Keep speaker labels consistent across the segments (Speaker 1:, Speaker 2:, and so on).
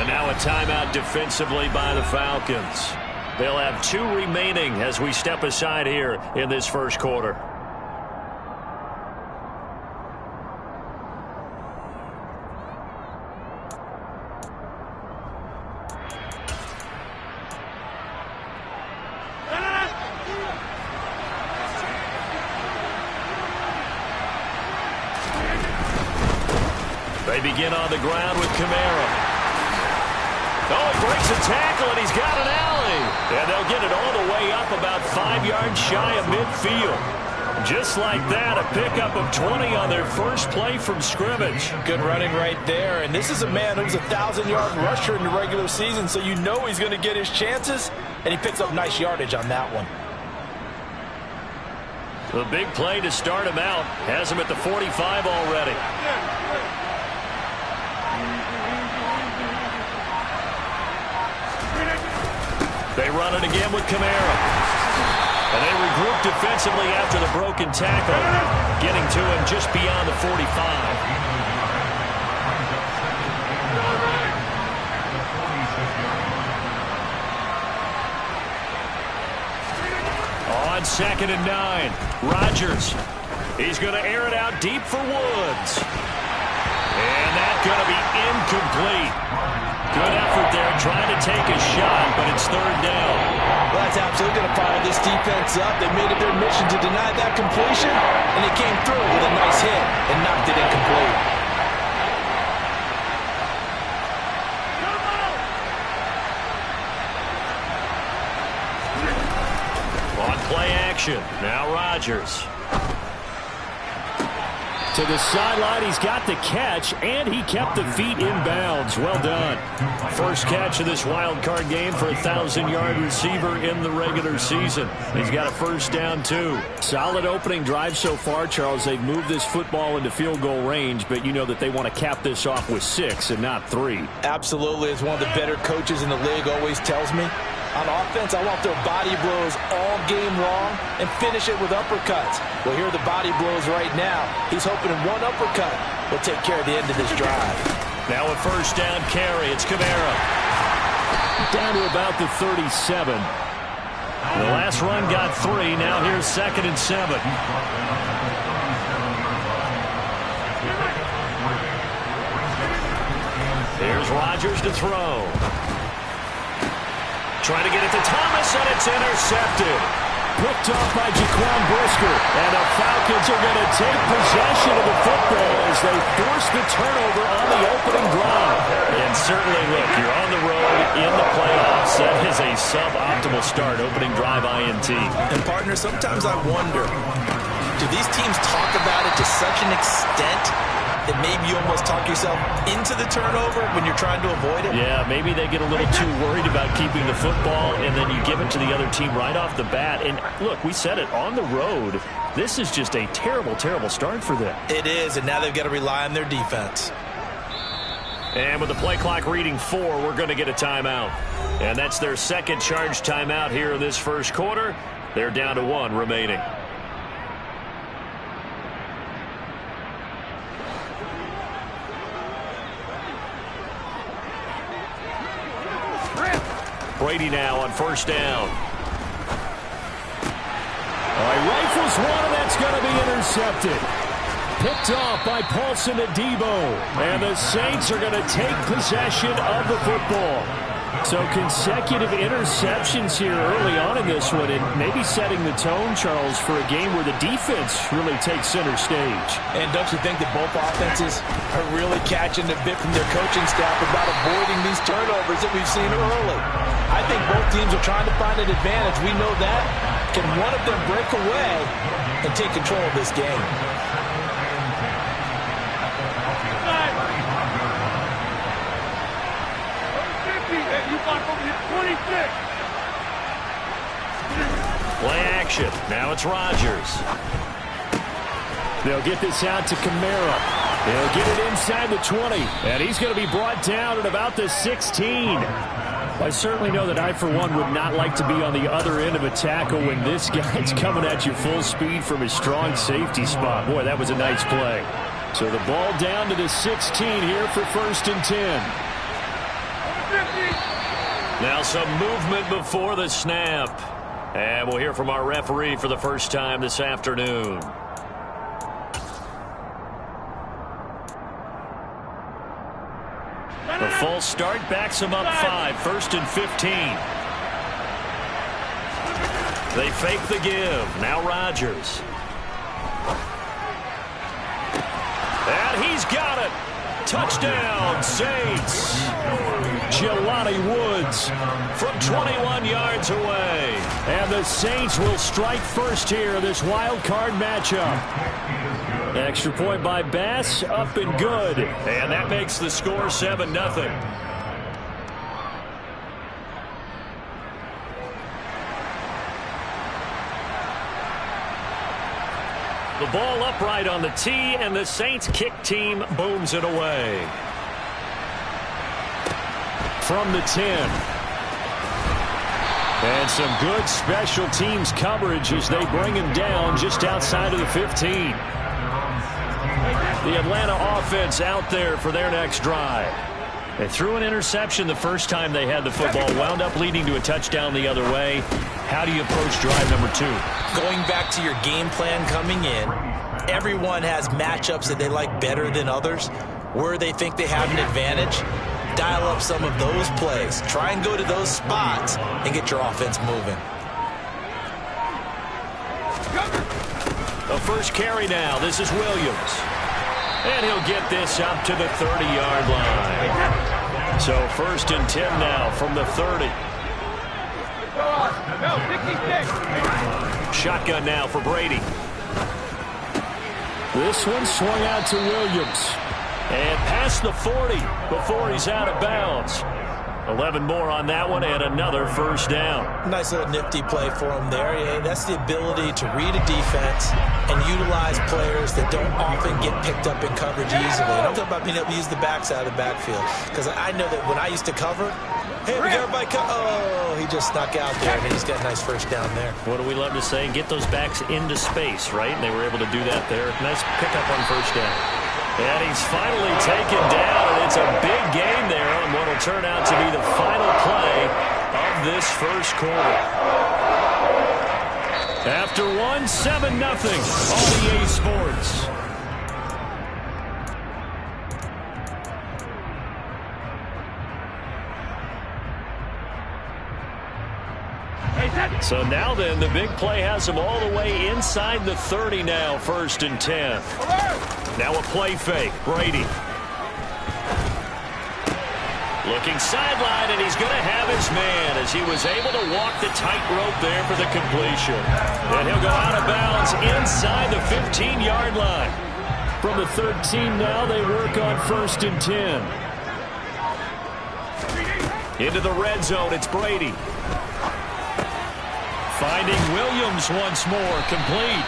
Speaker 1: And now a timeout defensively by the Falcons. They'll have 2 remaining as we step aside here in this first quarter. They begin on the ground with Kamara. Oh, he breaks a tackle, and he's got an alley. And they'll get it all the way up about 5 yards shy of midfield. Just like that, a pickup of 20 on their first play from scrimmage.
Speaker 2: Good running right there. And this is a man who's a 1,000-yard rusher in the regular season, so you know he's going to get his chances, and he picks up nice yardage on that one.
Speaker 1: The big play to start him out has him at the 45 already. They run it again with Kamara. And they regroup defensively after the broken tackle, getting to him just beyond the 45. On 2nd and 9, Rodgers. He's going to air it out deep for Woods. And that's going to be incomplete. Good effort there, trying to take a shot, but it's 3rd down.
Speaker 2: Well, that's absolutely going to fire this defense up. They made it their mission to deny that completion, and they came through with a nice hit and knocked it incomplete.
Speaker 1: On play action, now Rodgers. To the sideline, he's got the catch, and he kept the feet in bounds. Well done. First catch of this wild card game for a 1,000-yard receiver in the regular season. He's got a first down, too. Solid opening drive so far, Charles. They've moved this football into field goal range, but you know that they want to cap this off with 6 and not 3.
Speaker 2: Absolutely. As one of the better coaches in the league always tells me, on offense, I want their body blows all game long and finish it with uppercuts. Well, here are the body blows right now. He's hoping one uppercut will take care of the end of this drive.
Speaker 1: Now a first down carry. It's Kamara. Down to about the 37. The last run got 3. Now here's 2nd and 7. Here's Rodgers to throw. Trying to get it to Thomas, and it's intercepted. Picked off by Jaquan Brisker. And the Falcons are going to take possession of the football as they force the turnover on the opening drive. And certainly, look, you're on the road in the playoffs. That is a suboptimal start, opening drive INT.
Speaker 2: And, partner, sometimes I wonder, do these teams talk about it to such an extent that maybe you almost talk yourself into the turnover when you're trying to avoid it?
Speaker 1: Yeah, maybe they get a little too worried about keeping the football, and then you give it to the other team right off the bat. And look, we said it, on the road, this is just a terrible, terrible start for them.
Speaker 2: It is, and now they've got to rely on their defense.
Speaker 1: And with the play clock reading 4, we're going to get a timeout. And that's their second charge timeout here in this first quarter. They're down to 1 remaining. Brady now on first down. All right, rifles one, and that's going to be intercepted. Picked off by Paulson Adebo. And the Saints are going to take possession of the football. So consecutive interceptions here early on in this one, and maybe setting the tone, Charles, for a game where the defense really takes center stage.
Speaker 2: And don't you think that both offenses are really catching the bit from their coaching staff about avoiding these turnovers that we've seen early? I think both teams are trying to find an advantage. We know that. Can one of them break away and take control of this game?
Speaker 1: Play action. Now it's Rodgers. They'll get this out to Kamara. They'll get it inside the 20. And he's going to be brought down at about the 16. I certainly know that I, for one, would not like to be on the other end of a tackle when this guy's coming at you full speed from his strong safety spot. Boy, that was a nice play. So the ball down to the 16 here for 1st and 10. Now some movement before the snap. And we'll hear from our referee for the first time this afternoon. The false start backs them up 5, 1st and 15. They fake the give. Now Rodgers. And he's got it. Touchdown, Saints. Jelani Woods from 21 yards away. And the Saints will strike first here in this wild card matchup. Extra point by Bass, up and good. And that makes the score 7-0. The ball upright on the tee, and the Saints kick team booms it away. From the 10. And some good special teams coverage as they bring him down just outside of the 15. The Atlanta offense out there for their next drive. They threw an interception the first time they had the football, wound up leading to a touchdown the other way. How do you approach drive number 2?
Speaker 2: Going back to your game plan coming in, everyone has matchups that they like better than others. Where they think they have an advantage, dial up some of those plays. Try and go to those spots and get your offense moving.
Speaker 1: The first carry now. This is Williams. And he'll get this up to the 30-yard line. So 1st and 10 now from the 30. Shotgun now for Brady. This one swung out to Williams. And past the 40 before he's out of bounds. 11 more on that one and another first down.
Speaker 2: Nice little nifty play for him there. Yeah, that's the ability to read a defense and utilize players that don't often get picked up in coverage easily. And I'm talking about being able to use the backs out of the backfield. Because I know that when I used to cover, hey, we got everybody oh, he just snuck out there, and he's got a nice first down there.
Speaker 1: What do we love to say? Get those backs into space, right? And they were able to do that there. Nice pickup on first down. And he's finally taken down, and it's a big gain there on what will turn out to be the final play of this first quarter. After one, 7-0 on EA Sports. So now then, the big play has him all the way inside the 30 now, 1st and 10. Now a play fake, Brady. Looking sideline, and he's going to have his man as he was able to walk the tightrope there for the completion. And he'll go out of bounds inside the 15-yard line. From the 13 now, they work on 1st and 10. Into the red zone, it's Brady. Finding Williams once more, complete.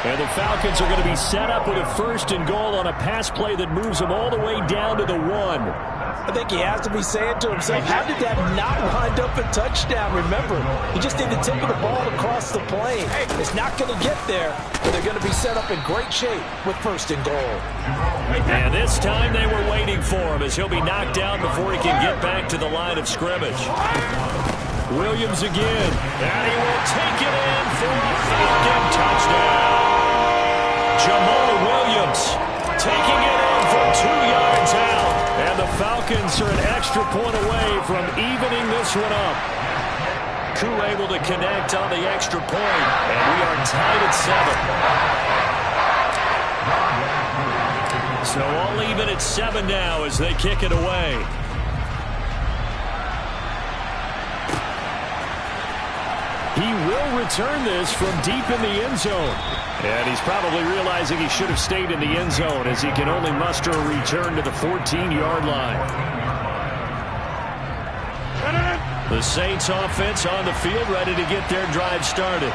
Speaker 1: And the Falcons are going to be set up with a 1st and goal on a pass play that moves them all the way down to the 1.
Speaker 2: I think he has to be saying to himself, how did that not wind up a touchdown? Remember, he just did the tip of the ball across the plane. It's not going to get there, but they're going to be set up in great shape with 1st and goal.
Speaker 1: And this time they were waiting for him as he'll be knocked down before he can get back to the line of scrimmage. Williams again, and he will take it in for a Falcon touchdown. Jamal Williams taking it in from 2 yards out, and the Falcons are an extra point away from evening this one up. Koo able to connect on the extra point, and we are tied at 7. So all even at 7 now as they kick it away. He will return this from deep in the end zone. And he's probably realizing he should have stayed in the end zone as he can only muster a return to the 14-yard line. The Saints offense on the field ready to get their drive started.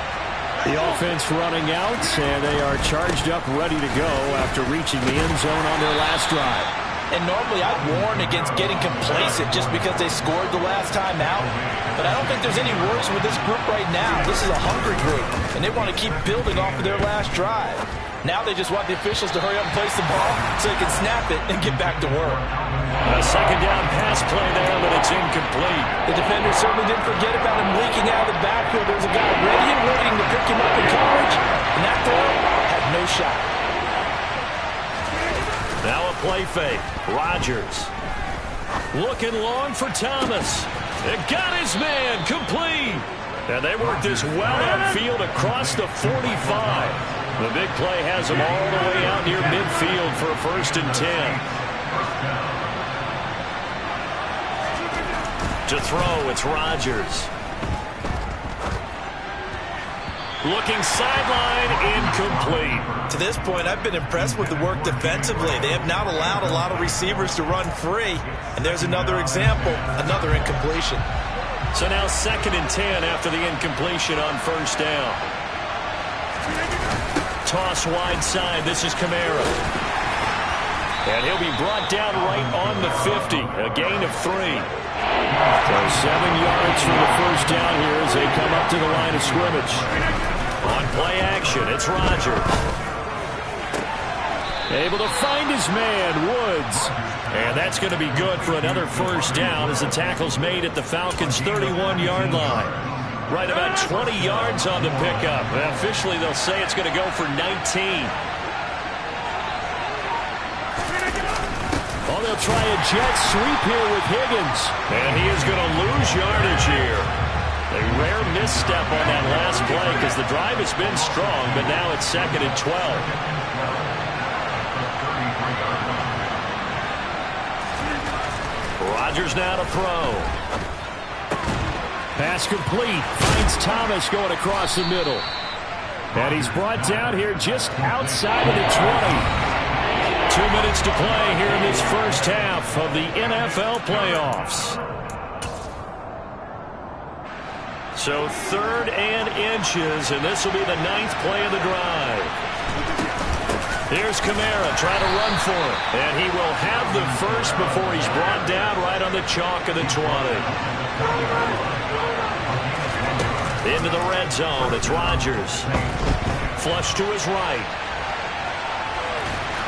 Speaker 1: The offense running out, and they are charged up ready to go after reaching the end zone on their last drive.
Speaker 2: And normally I'd warn against getting complacent just because they scored the last time out. But I don't think there's any worse with this group right now. This is a hungry group, and they want to keep building off of their last drive. Now they just want the officials to hurry up and place the ball so they can snap it and get back to work.
Speaker 1: A second down pass play there, but it's incomplete.
Speaker 2: The defenders certainly didn't forget about him leaking out of the backfield. There was a guy ready and waiting to pick him up in coverage, and that throw had no shot.
Speaker 1: Now a play fake. Rodgers looking long for Thomas. It got his man complete. And they worked this well upfield across the 45. The big play has him all the way out near midfield for a 1st and 10. To throw, it's Rodgers. Looking sideline, incomplete.
Speaker 2: To this point, I've been impressed with the work defensively. They have not allowed a lot of receivers to run free. And there's another example, another incompletion.
Speaker 1: So now 2nd and 10 after the incompletion on 1st down. Toss wide side. This is Kamara. And he'll be brought down right on the 50. A gain of 3. So 7 yards for the 1st down here as they come up to the line of scrimmage. On play action, it's Rodgers. Able to find his man, Woods. And that's going to be good for another 1st down as the tackle's made at the Falcons' 31-yard line. Right about 20 yards on the pickup. Officially, they'll say it's going to go for 19. Oh, they'll try a jet sweep here with Higgins. And he is going to lose yardage here. A rare misstep on that last play because the drive has been strong, but now it's 2nd and 12. Rodgers now to throw. Pass complete. Finds Thomas going across the middle. And he's brought down here just outside of the 20. 2 minutes to play here in this 1st half of the NFL playoffs. So 3rd and inches, and this will be the 9th play of the drive. Here's Kamara trying to run for it. And he will have the first before he's brought down right on the chalk of the 20. Into the red zone. It's Rodgers. Flush to his right.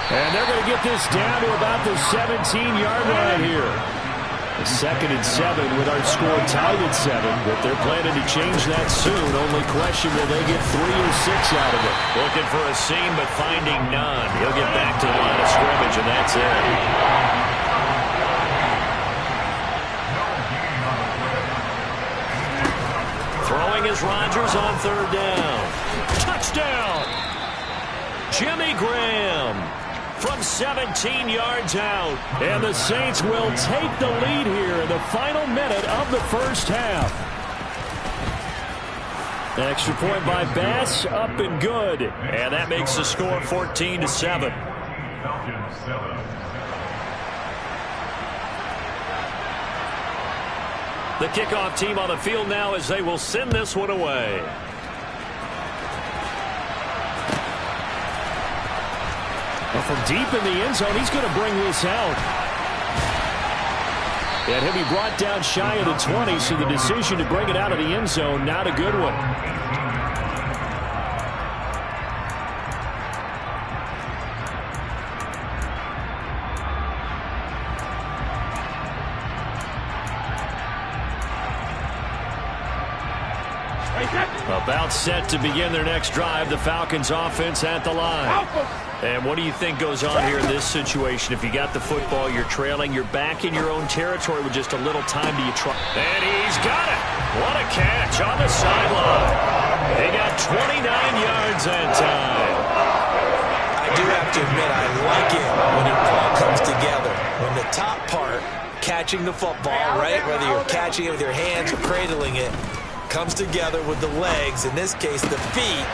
Speaker 1: And they're going to get this down to about the 17-yard line here. 2nd and 7 with our score tied at 7, but they're planning to change that soon. Only question, will they get 3 or 6 out of it? Looking for a seam, but finding none. He'll get back to the line of scrimmage, and that's it. Throwing is Rodgers on 3rd down. Touchdown! Jimmy Graham from 17 yards out. And the Saints will take the lead here in the final minute of the 1st half. Extra point by Bass, up and good. And that makes the score 14-7. The kickoff team on the field now as they will send this one away. From deep in the end zone, he's going to bring this out. And he'll be brought down shy of the 20, so the decision to bring it out of the end zone, not a good one. About set to begin their next drive, the Falcons offense at the line. And what do you think goes on here in this situation? If you got the football, you're trailing, you're back in your own territory with just a little time. Do you try? And he's got it. What a catch on the sideline. They got 29 yards that time.
Speaker 2: I do have to admit, I like it when it all comes together. When the top part, catching the football, right, whether you're catching it with your hands or cradling it, comes together with the legs, in this case the feet,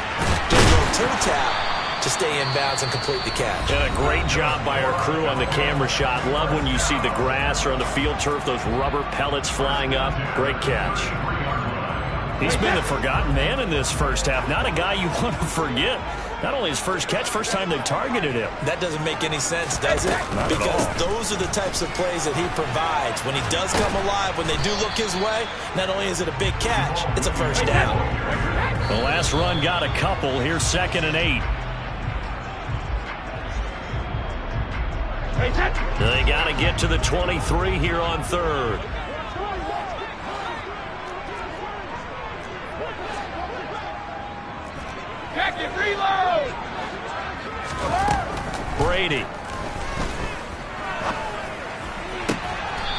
Speaker 2: just go toe tap to stay in bounds and complete the catch.
Speaker 1: And a great job by our crew on the camera shot. Love when you see the grass or on the field turf, those rubber pellets flying up. Great catch. He's been the forgotten man in this 1st half. Not a guy you want to forget. Not only his first catch, first time they've targeted him.
Speaker 2: That doesn't make any sense, does it? Because those are the types of plays that he provides. When he does come alive, when they do look his way, not only is it a big catch, it's a 1st down.
Speaker 1: The last run got a couple. Here's 2nd and 8. They got to get to the 23 here on 3rd.
Speaker 3: Check it, reload!
Speaker 1: Brady.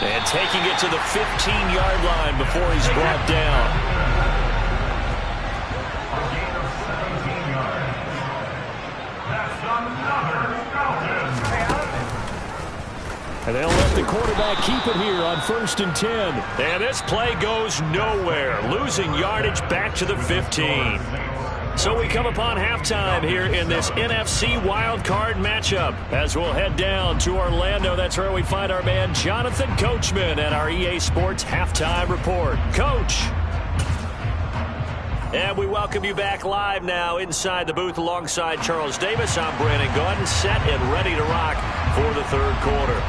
Speaker 1: And taking it to the 15-yard line before he's brought down. And they'll let the quarterback keep it here on 1st and 10. And this play goes nowhere. Losing yardage back to the 15. So we come upon halftime here in this NFC wildcard matchup. As we'll head down to Orlando, that's where we find our man Jonathan Coachman at our EA Sports Halftime Report. Coach. And we welcome you back live now inside the booth alongside Charles Davis. I'm Brandon Gaudin, set and ready to rock for the third quarter.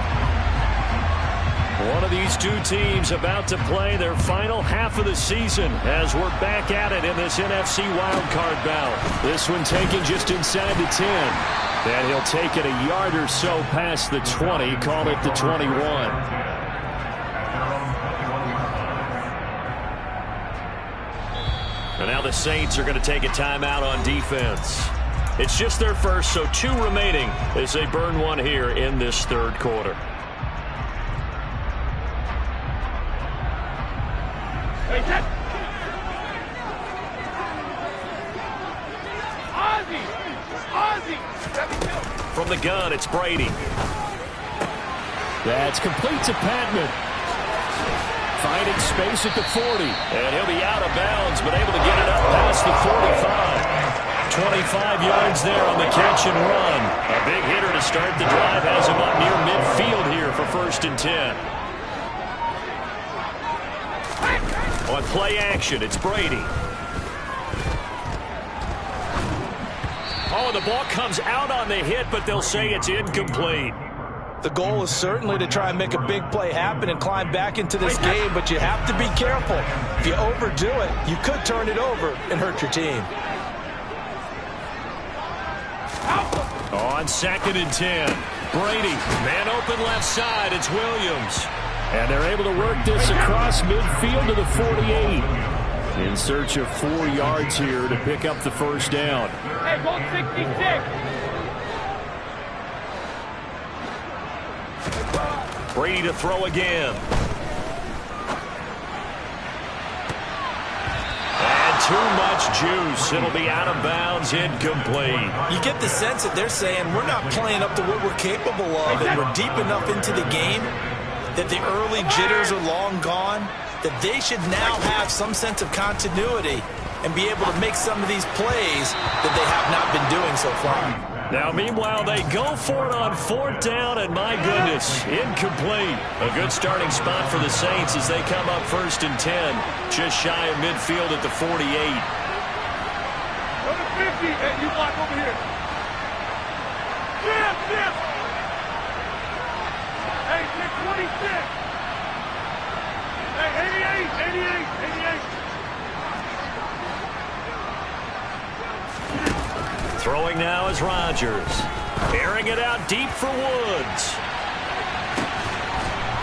Speaker 1: One of these two teams about to play their final half of the season as we're back at it in this NFC wildcard battle. This one taken just inside the 10. And he'll take it a yard or so past the 20, call it the 21. And now the Saints are going to take a timeout on defense. It's just their first, so 2 remaining as they burn one here in this third quarter. From the gun, it's Brady. That's complete to Patman. Finding space at the 40. And he'll be out of bounds, but able to get it up past the 45. 25 yards there on the catch and run. A big hitter to start the drive has him up near midfield here for 1st and 10. On play action, it's Brady. Oh, the ball comes out on the hit, but they'll say it's incomplete.
Speaker 2: The goal is certainly to try and make a big play happen and climb back into this game, but you have to be careful. If you overdo it, you could turn it over and hurt your team.
Speaker 1: On 2nd and 10, Brady, man open left side, it's Williams. And they're able to work this across midfield to the 48. In search of 4 yards here to pick up the first down.
Speaker 3: Hey, go 66.
Speaker 1: Brady to throw again. And too much juice. It'll be out of bounds, incomplete.
Speaker 2: You get the sense that they're saying we're not playing up to what we're capable of, and we're deep enough into the game that the early jitters are long gone, that they should now have some sense of continuity and be able to make some of these plays that they have not been doing so far.
Speaker 1: Now, meanwhile, they go for it on 4th down, and my goodness, incomplete. A good starting spot for the Saints as they come up 1st and 10, just shy of midfield at the 48.
Speaker 3: Go to 50, and you block over here. Jim! Hey, 626. Hey, 88.
Speaker 1: Throwing now is Rodgers. Airing it out deep for Woods.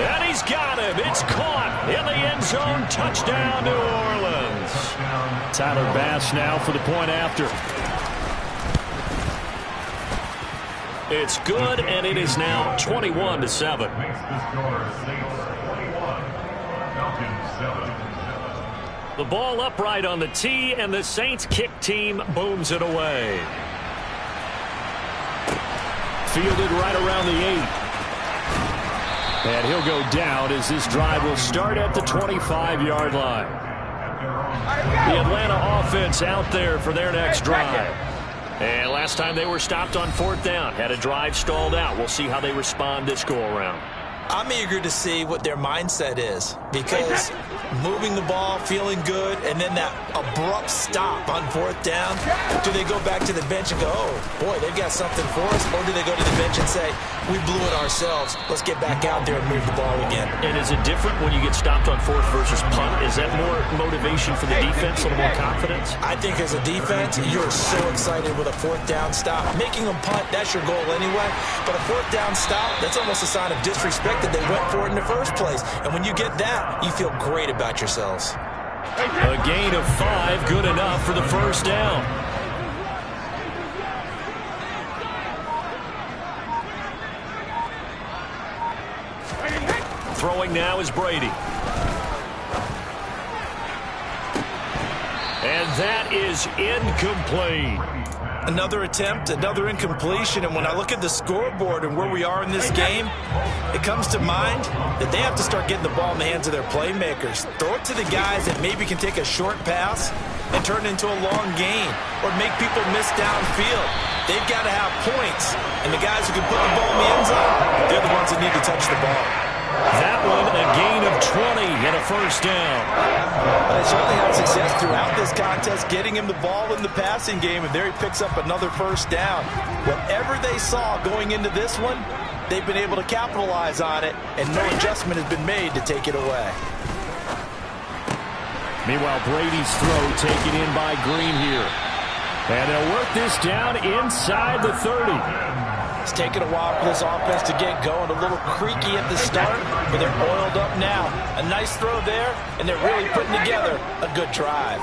Speaker 1: And he's got him. It's caught in the end zone. Touchdown, New Orleans. Tyler Bass now for the point after. It's good, and it is now 21-7. The ball upright on the tee, and the Saints kick team booms it away. Fielded right around the 8. And he'll go down as this drive will start at the 25-yard line. The Atlanta offense out there for their next drive. And last time they were stopped on 4th down, had a drive stalled out. We'll see how they respond this go-around.
Speaker 2: I'm eager to see what their mindset is, because moving the ball, feeling good, and then that abrupt stop on 4th down, do they go back to the bench and go, oh, boy, they've got something for us, or do they go to the bench and say, we blew it ourselves, let's get back out there and move the ball again?
Speaker 1: And is it different when you get stopped on 4th versus punt? Is that more motivation for the defense, a little more confidence?
Speaker 2: I think as a defense, you're so excited with a 4th down stop. Making them punt, that's your goal anyway, but a 4th down stop, that's almost a sign of disrespect that they went for it in the first place. And when you get that, you feel great about yourselves.
Speaker 1: A gain of 5, good enough for the first down. Throwing now is Brady. And that is incomplete.
Speaker 2: Another attempt, another incompletion, and when I look at the scoreboard and where we are in this game, it comes to mind that they have to start getting the ball in the hands of their playmakers. Throw it to the guys that maybe can take a short pass and turn it into a long gain or make people miss downfield. They've got to have points, and the guys who can put the ball in the end zone, they're the ones that need to touch the ball.
Speaker 1: That one, a gain of 20 and a first down.
Speaker 2: They certainly had success throughout this contest, getting him the ball in the passing game, and there he picks up another first down. Whatever they saw going into this one, they've been able to capitalize on it, and no adjustment has been made to take it away.
Speaker 1: Meanwhile, Brady's throw taken in by Green here. And they'll work this down inside the 30.
Speaker 2: It's taken a while for this offense to get going. A little creaky at the start, but they're oiled up now. A nice throw there, and they're really putting together a good drive.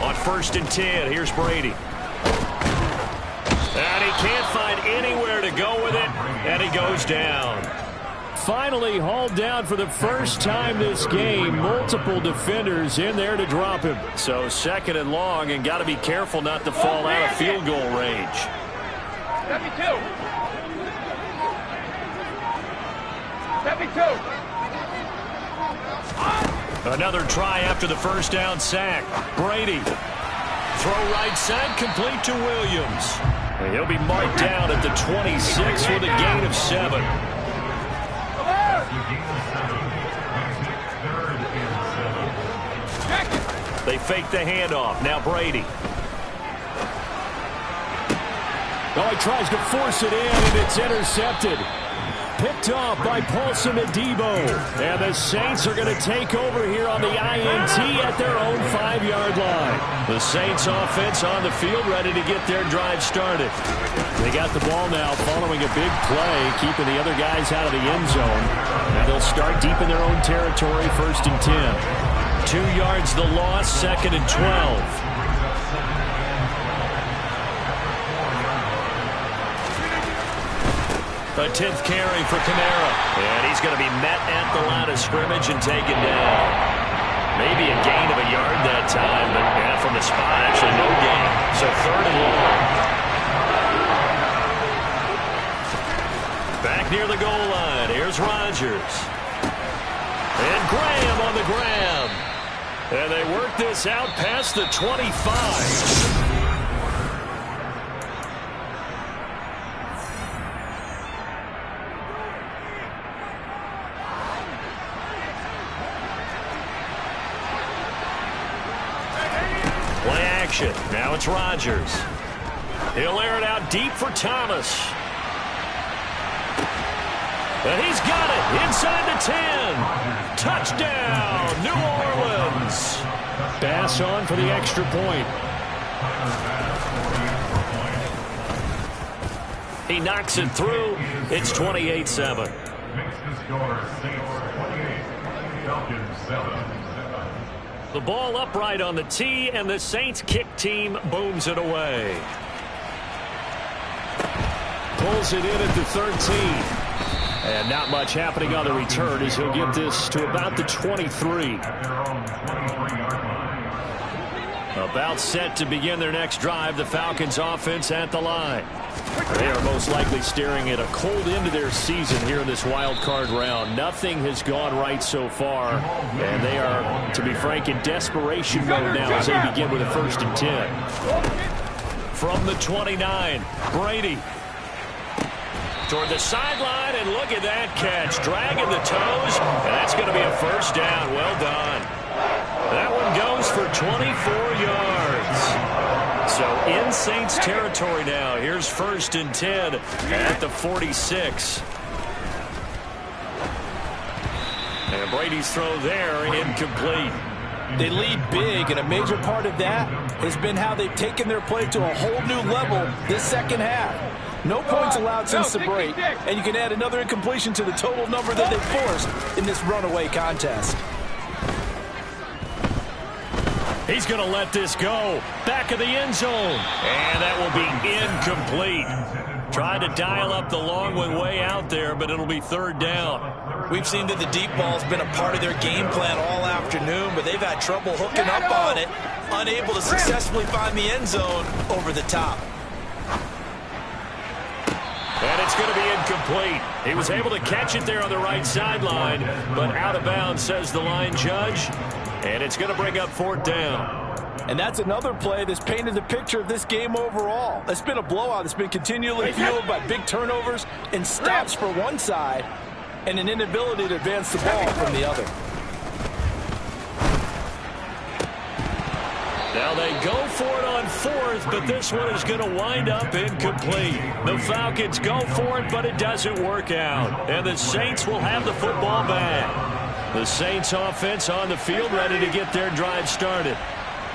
Speaker 1: On 1st and 10, here's Brady. And he can't find anywhere to go with it, and he goes down. Finally hauled down for the first time this game. Multiple defenders in there to drop him. So 2nd and long, and got to be careful not to fall out of field goal range.
Speaker 3: 72.
Speaker 1: Another try after the first down sack. Brady. Throw right side, complete to Williams. And he'll be marked down at the 26 with a gain of 7. They fake the handoff. Now Brady. Oh, he tries to force it in, and it's intercepted. Picked off by Paulson Adebo. And the Saints are going to take over here on the INT at their own 5-yard line. The Saints offense on the field, ready to get their drive started. They got the ball now following a big play, keeping the other guys out of the end zone. And they'll start deep in their own territory, 1st and 10. 2 yards the loss, 2nd and 12. A 10th carry for Kamara. And he's going to be met at the line of scrimmage and taken down. Maybe a gain of a yard that time, but from the spot, actually no gain. So 3rd and long. Back near the goal line. Here's Rodgers. And Graham on the grab. And they work this out past the 25. Play action. Now it's Rodgers. He'll air it out deep for Thomas. And he's got it inside the 10. Touchdown, New Orleans. Pass on for the extra point. He knocks it through. It's 28-7. The ball upright on the tee, and the Saints kick team booms it away. Pulls it in at the 13. And not much happening on the return as he'll get this to about the 23. About set to begin their next drive, the Falcons offense at the line. They are most likely staring at a cold end to their season here in this wild card round. Nothing has gone right so far, and they are, to be frank, in desperation mode now as they begin with a 1st and 10. From the 29, Brady. Toward the sideline, and look at that catch. Dragging the toes, and that's going to be a first down. Well done. That one goes for 24 yards. So in Saints territory now. Here's 1st and 10 at the 46. And Brady's throw there, incomplete.
Speaker 2: They lead big, and a major part of that has been how they've taken their play to a whole new level this second half. No points allowed since the break, and you can add another incompletion to the total number that they forced in this runaway contest.
Speaker 1: He's going to let this go. Back of the end zone. And that will be incomplete. Tried to dial up the long one way out there, but it'll be third down.
Speaker 2: We've seen that the deep ball's been a part of their game plan all afternoon, but they've had trouble hooking up on it, unable to successfully find the end zone over the top.
Speaker 1: And it's going to be incomplete. He was able to catch it there on the right sideline, but out of bounds, says the line judge. And it's going to bring up fourth down.
Speaker 2: And that's another play that's painted the picture of this game overall. It's been a blowout. It's been continually fueled by big turnovers and stops for one side and an inability to advance the ball from the other.
Speaker 1: Now they go for it on fourth, but this one is going to wind up incomplete. The Falcons go for it, but it doesn't work out. And the Saints will have the football back. The Saints offense on the field, ready to get their drive started.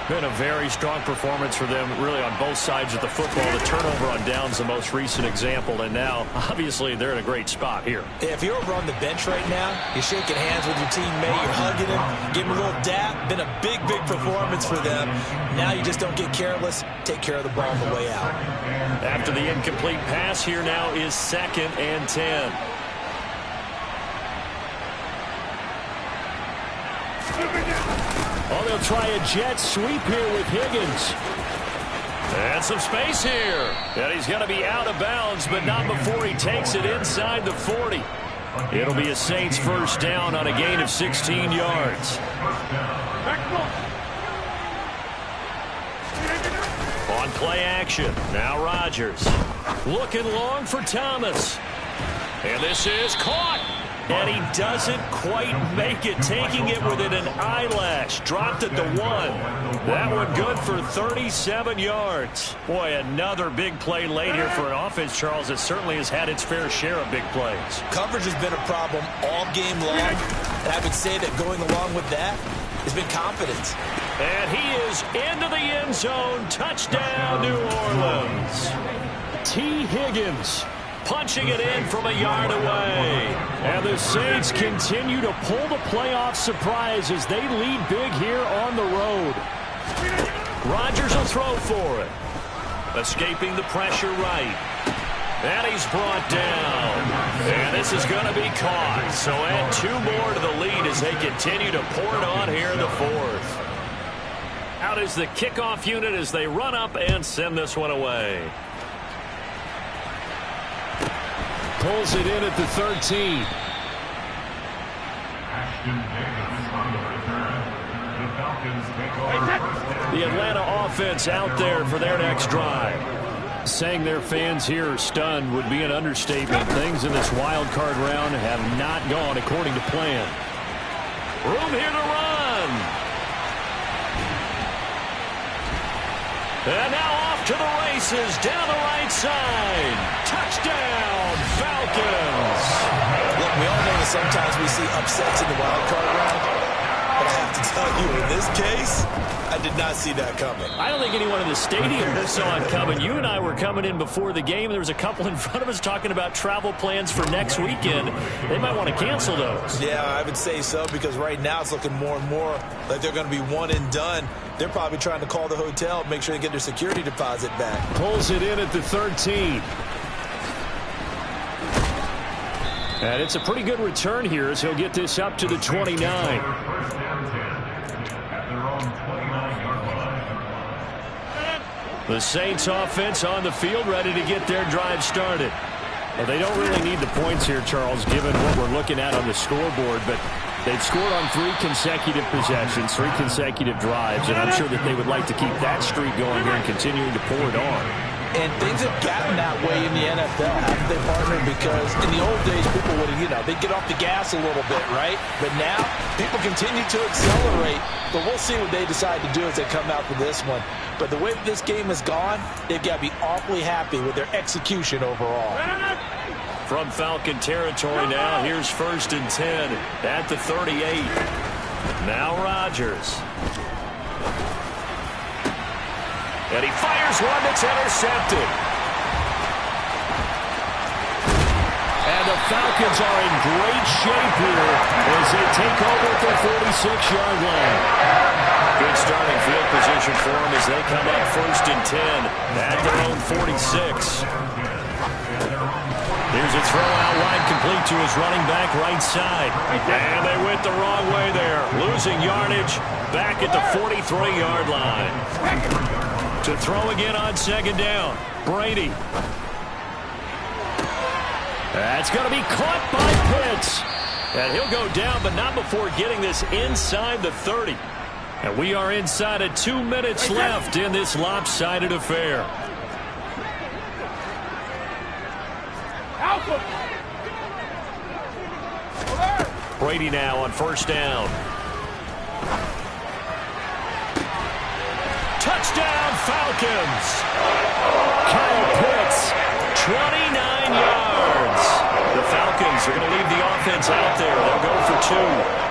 Speaker 1: Been a very strong performance for them, really, on both sides of the football. The turnover on downs, the most recent example, and now, obviously, they're in a great spot here.
Speaker 2: If you're over on the bench right now, you're shaking hands with your teammate, you're hugging him, giving him a little dap. Been a big, big performance for them. Now you just don't get careless. Take care of the ball on the way out.
Speaker 1: After the incomplete pass, here now is 2nd and 10. Oh, they'll try a jet sweep here with Higgins. And some space here. And he's going to be out of bounds, but not before he takes it inside the 40. It'll be a Saints first down on a gain of 16 yards. On play action, now Rodgers. Looking long for Thomas. And this is caught. And he doesn't quite make it, taking it within an eyelash. Dropped at the 1. That one good for 37 yards. Boy, another big play late here for an offense, Charles, that certainly has had its fair share of big plays.
Speaker 2: Coverage has been a problem all game long. And I would say that going along with that has been confidence.
Speaker 1: And he is into the end zone. Touchdown, New Orleans. T. Higgins punching it in from a yard away. And the Saints continue to pull the playoff surprise as they lead big here on the road. Rodgers will throw for it. Escaping the pressure right. And he's brought down. And this is going to be caught. So add 2 more to the lead as they continue to pour it on here in the 4th. Out is the kickoff unit as they run up and send this one away. Pulls it in at the 13. The Atlanta offense out there for their next drive. Saying their fans here are stunned would be an understatement. Things in this wild card round have not gone according to plan. Room here to run. And now off to the races down the right side. Touchdown, Falcons.
Speaker 2: Look, we all know that sometimes we see upsets in the wild card round. But I have to tell you, in this case, I did not see that coming.
Speaker 1: I don't think anyone in the stadium saw it coming. You and I were coming in before the game. There was a couple in front of us talking about travel plans for next weekend. They might want to cancel those.
Speaker 2: Yeah, I would say so, because right now it's looking more and more like they're going to be one and done. They're probably trying to call the hotel, make sure they get their security deposit back.
Speaker 1: Pulls it in at the 13. And it's a pretty good return here as he'll get this up to the 29. The Saints offense on the field ready to get their drive started. Well, they don't really need the points here, Charles, given what we're looking at on the scoreboard, but they've scored on 3 consecutive possessions, 3 consecutive drives, and I'm sure that they would like to keep that streak going here and continuing to pour it on.
Speaker 2: And things have gotten that way in the NFL, haven't they, partner? Because in the old days, people would, they'd get off the gas a little bit, right? But now, people continue to accelerate. But we'll see what they decide to do as they come out for this one. But the way this game has gone, they've got to be awfully happy with their execution overall.
Speaker 1: From Falcon territory now, here's 1st and 10 at the 38. Now Rodgers. And he fires one that's intercepted. And the Falcons are in great shape here as they take over at the 46-yard line. Good starting field position for them as they come up 1st and 10 at their own 46. Here's a throw out wide, complete to his running back right side. And they went the wrong way there. Losing yardage back at the 43-yard line. To throw again on second down. Brady. That's going to be caught by Pitts. And he'll go down, but not before getting this inside the 30. And we are inside of 2 minutes left in this lopsided affair. Brady now on first down. Touchdown Falcons. Kyle Pitts, 29 yards. The Falcons are going to leave the offense out there. They'll go for 2.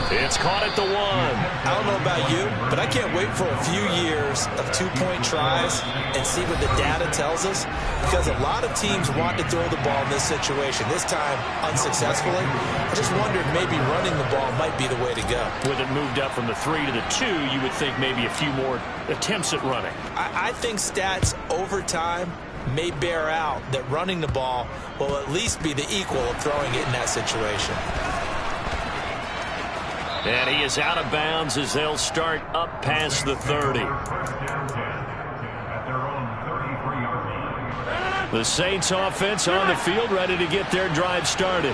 Speaker 1: It's caught at the 1.
Speaker 2: I don't know about you, but I can't wait for a few years of two-point tries and see what the data tells us, because a lot of teams want to throw the ball in this situation. This time, unsuccessfully. I just wondered maybe running the ball might be the way to go.
Speaker 1: With it moved up from the 3 to the 2, you would think maybe a few more attempts at running.
Speaker 2: I think stats over time may bear out that running the ball will at least be the equal of throwing it in that situation.
Speaker 1: And he is out of bounds as they'll start up past the 30. The Saints offense on the field, ready to get their drive started.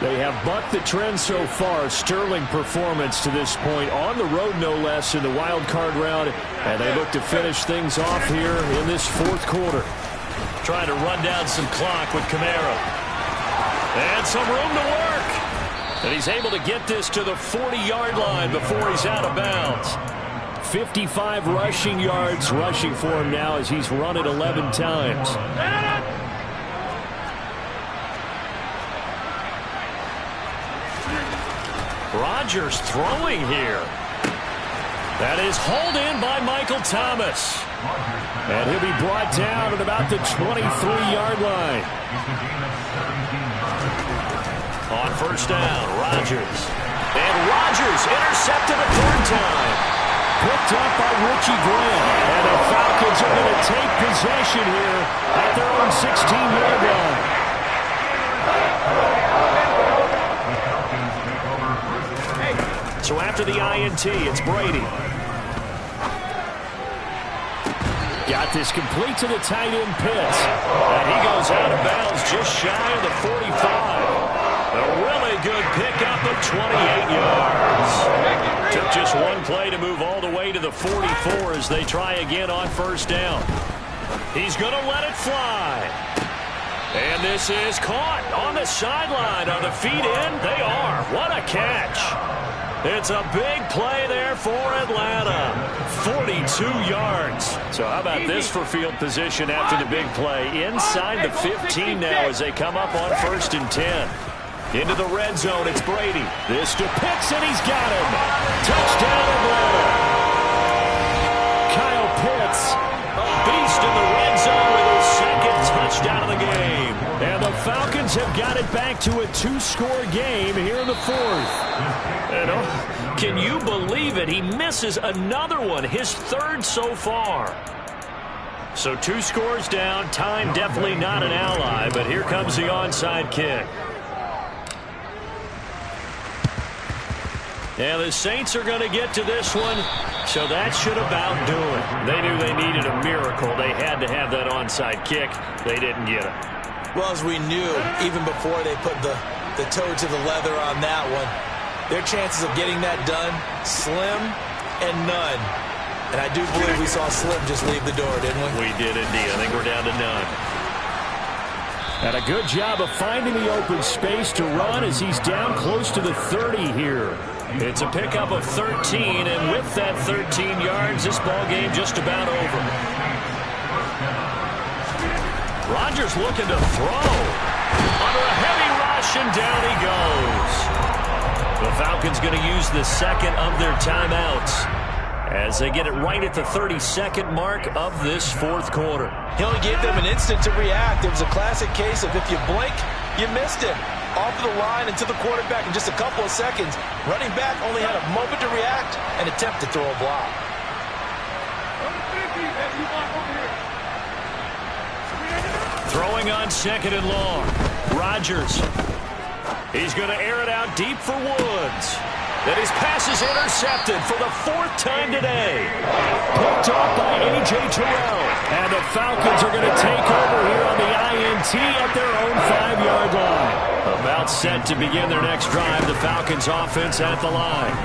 Speaker 1: They have bucked the trend so far. Sterling performance to this point. On the road, no less, in the wild card round. And they look to finish things off here in this fourth quarter. Trying to run down some clock with Kamara. And some room to work. And he's able to get this to the 40-yard line before he's out of bounds. 55 rushing yards rushing for him now as he's run it 11 times. Rodgers throwing here. That is hauled in by Michael Thomas. And he'll be brought down at about the 23-yard line. On first down, Rodgers. And Rodgers intercepted a third time. Picked up by Richie Graham. And the Falcons are going to take possession here at their own 16-yard line. So after the INT, it's Brady. Got this complete to the tight end Pitts. And he goes out of bounds just shy of the 45. A really good pickup of 28 yards. Took just one play to move all the way to the 44 as they try again on first down. He's going to let it fly. And this is caught on the sideline. Are the feet in? They are. What a catch. It's a big play there for Atlanta. 42 yards. So how about this for field position after the big play? Inside the 15 now as they come up on first and 10. Into the red zone, it's Brady. This to Pitts, and he's got him. Touchdown Atlanta. Kyle Pitts, a beast in the red zone with his second touchdown of the game. And the Falcons have got it back to a 2-score game here in the fourth. And can you believe it? He misses another one, his third so far. So 2 scores down. Time definitely not an ally, but here comes the onside kick. And the Saints are going to get to this one, so that should about do it. They knew they needed a miracle. They had to have that onside kick. They didn't get it.
Speaker 2: Well, as we knew, even before they put the toe to the leather on that one, their chances of getting that done, slim and none. And I do believe we saw Slim just leave the door, didn't we?
Speaker 1: We did indeed. I think we're down to none. And a good job of finding the open space to run as he's down close to the 30 here. It's a pickup of 13, and with that 13 yards, this ball game just about over. Rodgers looking to throw. Under a heavy rush, and down he goes. The Falcons going to use the second of their timeouts as they get it right at the 32nd mark of this fourth quarter.
Speaker 2: He only gave them an instant to react. It was a classic case of if you blink, you missed him. Off the line and to the quarterback in just a couple of seconds. Running back only had a moment to react and attempt to throw a block.
Speaker 1: Throwing on 2nd and long. Rodgers. He's going to air it out deep for Woods. And his pass is intercepted for the 4th time today. Picked off by A.J. Terrell. And the Falcons are going to take over here on the INT at their own 5-yard line. About set to begin their next drive. The Falcons offense at the line.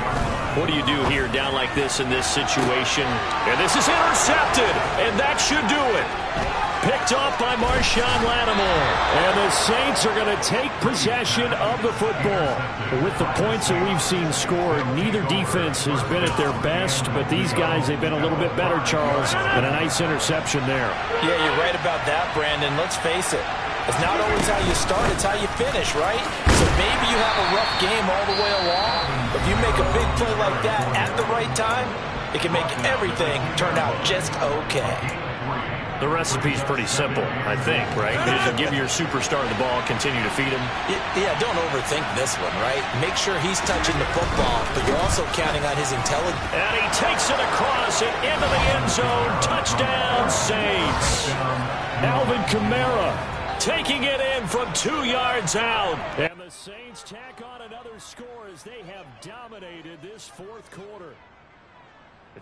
Speaker 1: What do you do here down like this in this situation? And this is intercepted. And that should do it. Picked off by Marshawn Lattimore. And the Saints are going to take possession of the football. With the points that we've seen scored, neither defense has been at their best, but these guys, they've been a little bit better, Charles, and a nice interception there.
Speaker 2: Yeah, you're right about that, Brandon. Let's face it. It's not always how you start, it's how you finish, right? So maybe you have a rough game all the way along, but if you make a big play like that at the right time, it can make everything turn out just okay.
Speaker 1: The recipe's pretty simple, I think, right? Just give your superstar the ball, continue to feed him.
Speaker 2: Yeah, don't overthink this one, right? Make sure he's touching the football, but you're also counting on his intelligence.
Speaker 1: And he takes it across and into the end zone. Touchdown, Saints. Alvin Kamara taking it in from 2 yards out. And the Saints tack on another score as they have dominated this 4th quarter.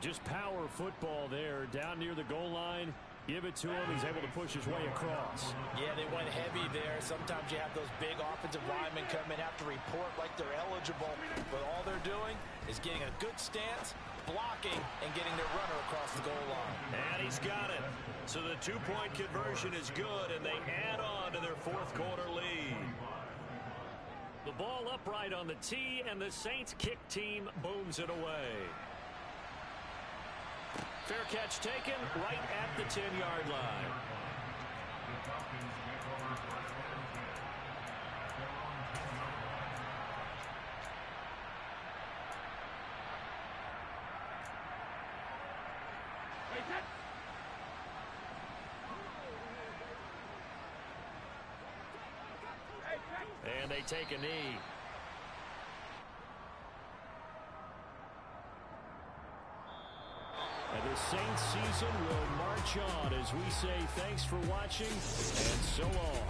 Speaker 1: Just power football there down near the goal line. Give it to him. He's able to push his way across.
Speaker 2: Yeah, they went heavy there. Sometimes you have those big offensive linemen come in, have to report like they're eligible. But all they're doing is getting a good stance, blocking, and getting their runner across the goal line.
Speaker 1: And he's got it. So the 2-point conversion is good, and they add on to their 4th quarter lead. The ball upright on the tee, and the Saints kick team booms it away. Fair catch taken right at the 10-yard line. And they take a knee. And the Saints season will march on as we say thanks for watching and so long.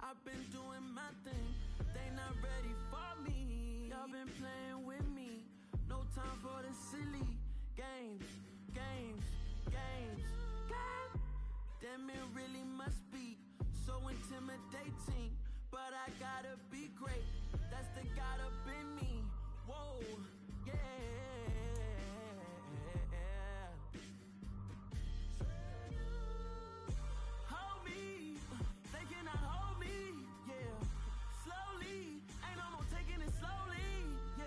Speaker 4: I've been doing my thing, they not ready for me. Y'all been playing with me, no time for the silly games. Damn, it really must be so intimidating, but I gotta be great, that's the God up in me. Whoa, yeah. Hold me, they cannot hold me, yeah. Slowly, ain't no more taking it slowly, yeah.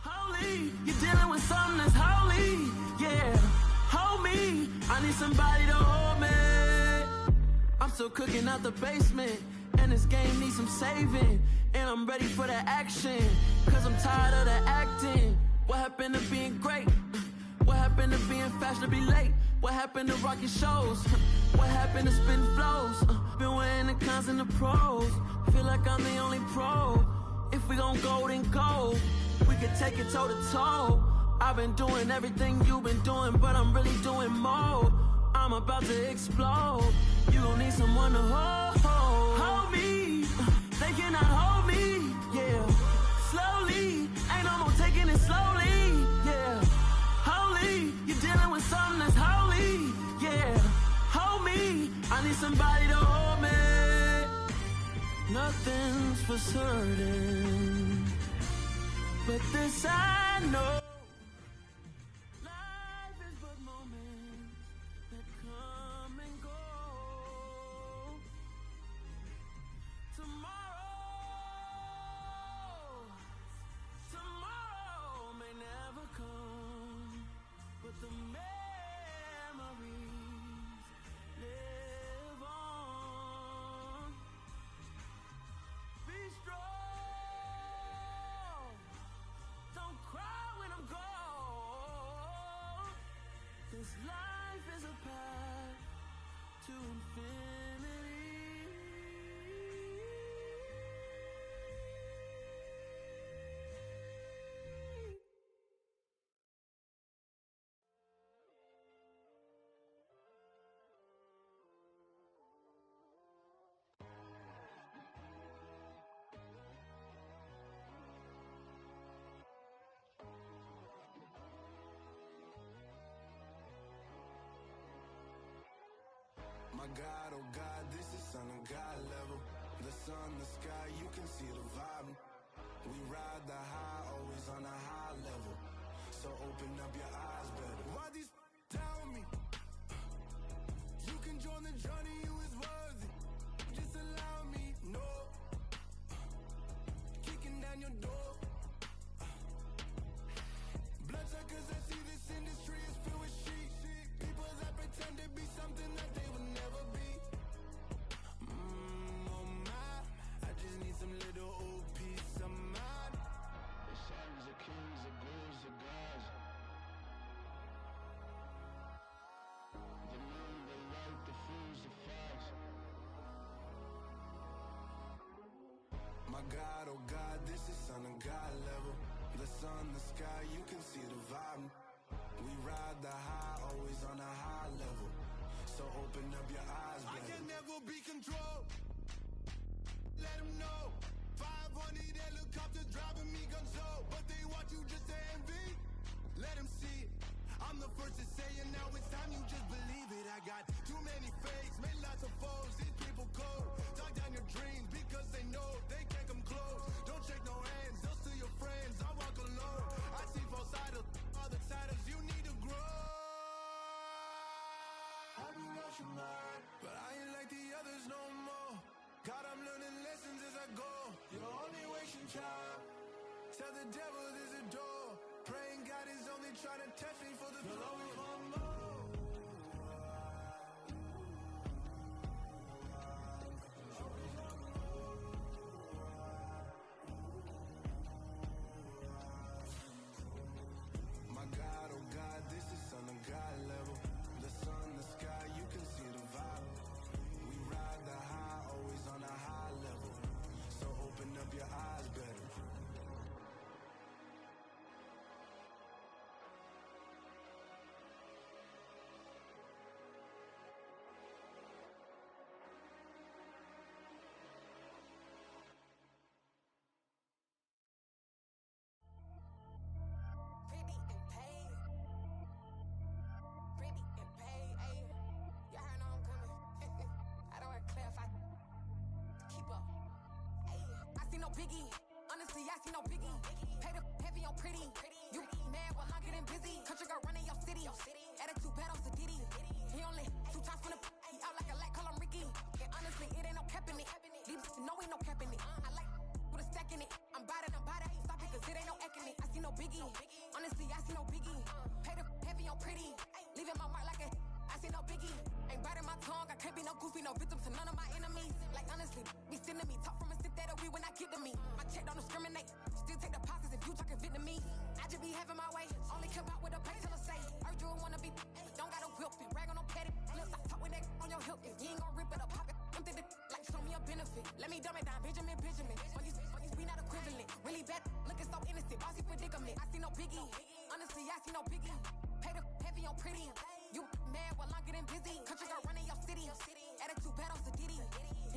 Speaker 4: Holy, you're dealing with something that's holy, yeah. Hold me, I need somebody to hold me. I'm still cooking out the basement, and this game needs some saving. And I'm ready for the action, cause I'm tired of the acting. What happened to being great? What happened to being fashionably late? What happened to rocking shows? What happened to spitting flows? Been wearing the cons and the pros. Feel like I'm the only pro. If we gon' go, then go. We could take it toe to toe. I've been doing everything you've been doing, but I'm really doing more. I'm about to explode. You gon' need someone to hold me. They cannot hold me, yeah. Slowly, ain't no more taking it slowly, yeah. Holy, you're dealing with something that's holy, yeah. Hold me, I need somebody to hold me. Nothing's for certain, but But this I know, life is but moments that come and go. Tomorrow may never come, but the memories live on. Be strong, don't cry when I'm gone. This life is a path to infinity.
Speaker 5: My God, oh God, this is Son of God level. The sun, the sky, you can see the vibe. We ride the high, always on a high level. So open up your eyes better. Why these tell me? You can join the journey, you is worthy. Just allow me, no. Kicking down your door. Bloodsuckers, I see this industry is filled with sheep. People that pretend to be something that they will never be. Oh my, I just need some little old peace of mind. The sons of kings, the gurus, the gods. The moon, the light, the fools, the facts. My God, oh God, this is Son of God level. The sun, the sky, you can see the vibe. We ride the high, always on a high level. So open up your eyes, baby. I can never be controlled. Let them know. 500 helicopters driving me gonzo. But they want you just to envy. Let them see it. I'm the first to say it, now it's time you just believe it. I got too many fakes, made lots of foes. These people cold. Talk down your dreams because they know they can't come close. Don't shake no hands, they'll steal your friends. I walk alone. I see false idols, other titles. You need to grow. Have you lost your mind? But I ain't like the others no more. God, I'm learning lessons as I go. You're only wasting time. Tell the devil there's a door. Praying God is only trying to test me for the glory for more. My God, oh God, this is Son of God level. The sun, the sky, you can see the vibe. We ride the high, always on a high level. So open up your eyes better.
Speaker 6: Pretty and paid. Pretty and paid, ayy. Y'all heard I'm coming. I don't want to clarify. Keep up. Ayy. I see no biggie. Honestly, I see no biggie. Pay the heavy on pretty. You mad while I'm getting busy. Country girl running your city. Attitude bad on Sadiddy. He only 2 times from the he out like a light, call him Ricky. And honestly, it ain't no cap in it. These know ain't no cap in it. I like with a stack in it. I'm bout it. Stop it, cause it ain't no acting it. I see no biggie. Honestly, I see no biggie. Pay the heavy on pretty. Leaving my mark like a I see no biggie. Ain't biting my tongue. I can't be no goofy, no victim to none of my enemies. Like honestly, be sending me talk from a sit that'll be when I get to me. My check don't discriminate. Still take deposits if you talking Vietnamese. I just be having my way. Only come out with a pay till I say. Urge you wanna be. Don't got a whip and rag on no petty. Lips, I talk with that on your hip. If you ain't gon' rip it up, pop it. I'm thinking like show me a benefit. Let me dumb it down, Benjamin. We not equivalent. Really bad, looking so innocent. Bossy predicament. I see no biggie. Honestly, I see no biggie. Pay the heavy on pretty. You mad while I'm getting busy. Country girl running your city. Attitude bad on Sadiddy.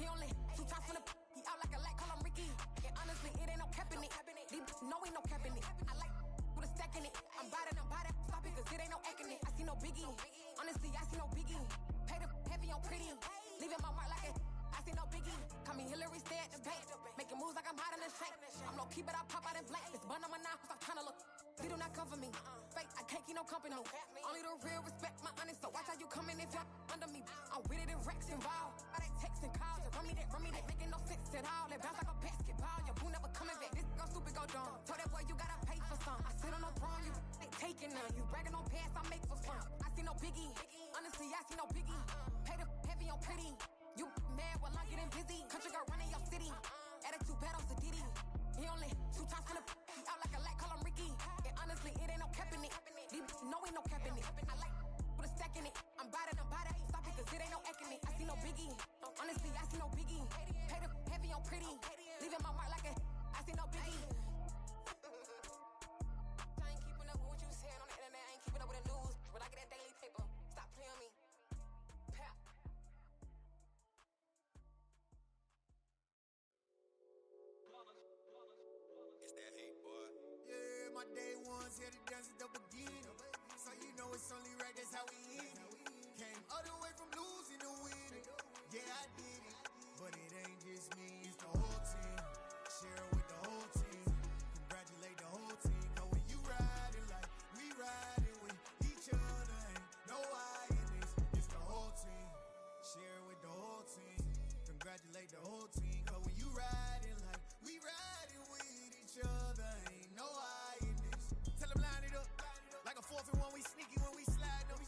Speaker 6: He only 2 times from the he out like a light, call him Ricky. And honestly, it ain't no cap in it. These know ain't no cap in it. I like with a stack in it. I'm bout it. Stop it, cause it ain't no acting it. I see no biggie. Honestly, I see no biggie. Pay the heavy on pretty. Leaving my mark like a I see no biggie. Call me Hillary, stay at the bank. Making moves like I'm hiding the shank. I'm low key, but I pop out in blank. This bun on my knife, I'm trying to look. They do not cover me. Fake, I can't keep no company. Only the real respect my honest. So watch how you coming if you're under me. I'm with it in Rex involved. All they texting calls, just run me that, making no sense at all. They bounce like a basketball. Your boo never coming back. This go stupid, go dumb. Told that boy you gotta pay for some. I sit on no throne, you they taking none. You bragging on past, I make for fun. I see no biggie. Honestly, I see no biggie. Pay the heavy on pretty. You mad while I'm getting busy. Country girl running your city. Attitude bad on Diddy. He only 2 times from the he out like a light, call him Ricky. And honestly, it ain't no cap in it. No, ain't no cap in it. I like with a stack in it. I'm bad, ain't stop it, cause it ain't no acting it. I see no biggie. Honestly, I see no biggie. Pay the heavy on pretty. Leaving my mark like a I see no biggie. I ain't keeping up with what you saying on the internet. I ain't keeping up with the news. But I get that daily paper. Stop playing on me. Pap.
Speaker 5: It's that hate, boy. Yeah, my day ones here to dance at the beginning. So you know it's only right, that's how we eat it. Came all the way from losing to winning. Yeah, I did it. But it ain't just me, it's the whole team. Share it with the whole team. Congratulate the whole team. Cause when you riding like we riding with each other, ain't no I in this. It's the whole team. Share it with the whole team. Congratulate the whole team. Cause when you riding like we riding with each other, ain't no I in this. Tell them line it up. Like a 4th and 1, we sneaky when we slide them.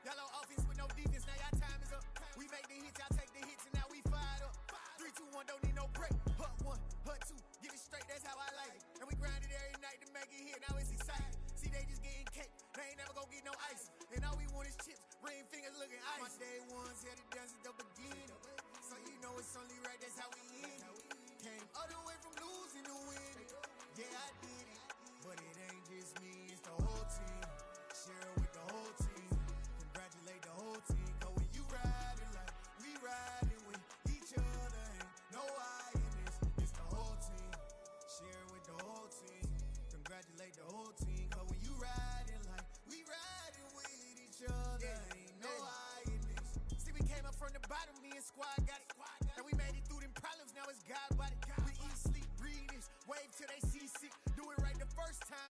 Speaker 5: Y'all on offense with no defense, now y'all time is up. We make the hits, y'all take the hits, and now we fired up. 3, 2, 1, don't need no break. Hut 1, hut 2, get it straight, that's how I like it. And we grind it every night to make it hit, now it's exciting. See, they just getting cake, they ain't never gonna get no ice. And all we want is chips, ring fingers looking ice. My day ones here to dance at the beginning. So you know it's only right, that's how we end it. Came all the way from losing to winning. Yeah, I did it. But it ain't just me, it's the whole team. Share it with the whole team. Congratulate the whole team. Cause when you riding like we riding with each other, ain't no I in this. It's the whole team. Share it with the whole team. Congratulate the whole team. Cause when you riding like we riding with each other, ain't no I in this. See, we came up from the bottom, me and squad got it. And we made it through them problems, now it's God body. We eat, sleep, breathe this. Wave till they see sick. Do it right the first time.